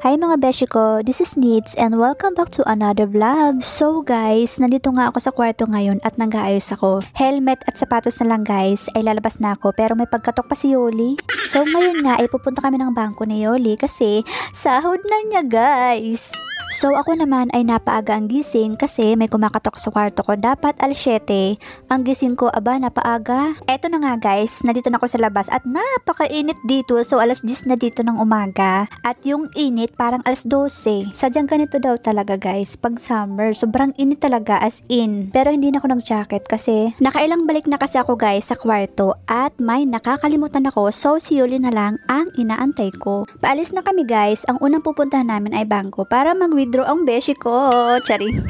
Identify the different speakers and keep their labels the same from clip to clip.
Speaker 1: Hi mga beshi ko, this is Needs and welcome back to another vlog. So guys, nandito nga ako sa kwarto ngayon at nag-aayos ako. Helmet at sapatos na lang guys, ay lalabas na ako pero may pagkatok pa si Yoli. So ngayon nga ay pupunta kami ng bangko ni Yoli kasi sahod na niya guys. So ako naman ay napaaga ang gising kasi may kumakatok sa kwarto ko. Dapat alas 7. Ang gising ko, aba napaaga. Eto na nga guys, nandito na ako sa labas at napakainit dito. So alas 10 na dito ng umaga. At yung init parang alas 12. Sadyang ganito daw talaga guys pag summer. Sobrang init talaga as in. Pero hindi na ako nag-jacket kasi nakailang balik na kasi ako guys sa kwarto at may nakakalimutan ako. So si Yuli na lang ang inaantay ko. Paalis na kami guys. Ang unang pupuntahan namin ay bangko para mag-withdraw ang beshi ko. Charing.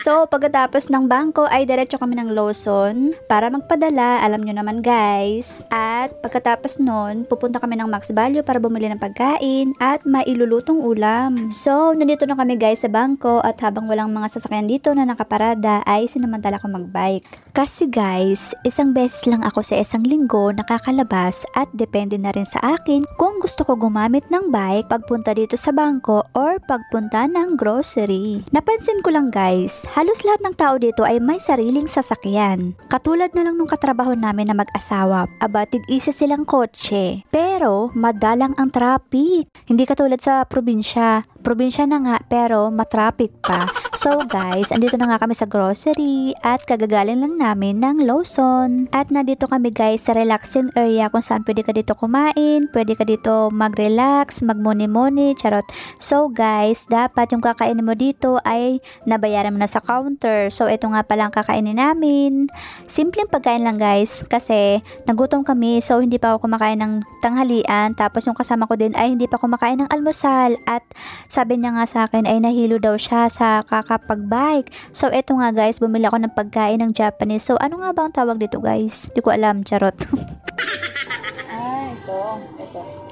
Speaker 1: So, pagkatapos ng bangko ay diretso kami ng Lawson para magpadala. Alam nyo naman guys. At pagkatapos nun, pupunta kami ng Max Value para bumili ng pagkain at mailulutong ulam. So, nandito na kami guys sa bangko at habang walang mga sasakyan dito na nakaparada ay sinamantala ko magbike. Kasi guys, isang beses lang ako sa isang linggo nakakalabas at depende na rin sa akin kung gusto ko gumamit ng bike pagpunta dito sa bangko or pagpunta ng grocery. Napansin ko lang guys, halos lahat ng tao dito ay may sariling sasakyan. Katulad na lang nung katrabaho namin na mag-asawa, abatid isa silang kotse. Pero, madalang ang traffic. Hindi katulad sa probinsya. Probinsya na nga pero matraffic pa. So guys, andito na nga kami sa grocery at kagagaling lang namin ng Lawson. At nandito kami guys sa relaxing area kung saan pwede ka dito kumain, pwede ka dito mag-relax, mag-muni-muni, charot. So guys, dapat yung kakainin mo dito ay nabayaran mo na sa counter. So ito nga pala ang kakainin namin. Simpleng pagkain lang guys kasi nagutom kami so hindi pa ako kumakain ng tanghalian. Tapos yung kasama ko din ay hindi pa kumakain ng almusal at sabi niya nga sa akin ay nahilo daw siya sa kakapag-bike. So, eto nga guys, bumili ako ng pagkain ng Japanese. So, ano nga ba ang tawag dito guys? Di ko alam, charot. Ito.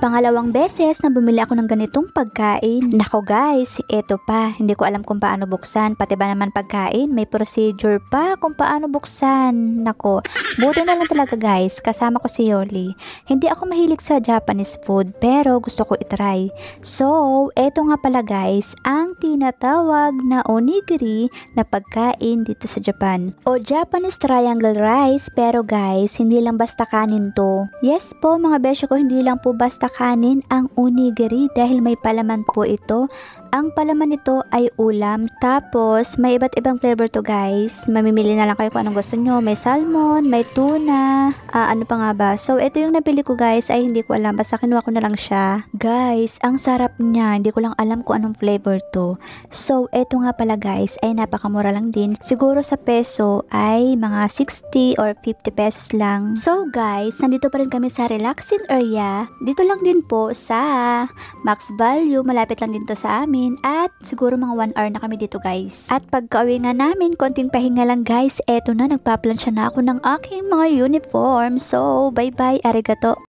Speaker 1: Pangalawang beses na bumili ako ng ganitong pagkain. Nako guys, eto pa. Hindi ko alam kung paano buksan. Pati ba naman pagkain, may procedure pa kung paano buksan. Nako, buti na lang talaga guys. Kasama ko si Yoli. Hindi ako mahilig sa Japanese food, pero gusto ko itry. So, eto nga pala guys, ang tinatawag na onigiri na pagkain dito sa Japan. O Japanese triangle rice, pero guys, hindi lang basta kanin to. Yes po mga besyo ko, hindi lang po basta kanin ang onigiri dahil may palaman po ito. Ang palaman nito ay ulam. Tapos, may iba't ibang flavor to guys. Mamimili na lang kayo kung anong gusto nyo. May salmon, may tuna, ano pa nga ba. So, ito yung nabili ko guys ay hindi ko alam. Basta kinuha ko na lang siya. Guys, ang sarap niya. Hindi ko lang alam kung anong flavor to. So, ito nga pala guys ay napakamura lang din. Siguro sa peso ay mga 60 or 50 pesos lang. So, guys, nandito pa rin kami sa relaxing area. Dito lang din po sa Max Value, malapit lang din to sa amin at siguro mga 1 hour na kami dito guys. At pagka-uwi nga namin, konting pahinga lang guys, eto na, nagpaplansya na ako ng aking mga uniform. So, bye bye, arigato.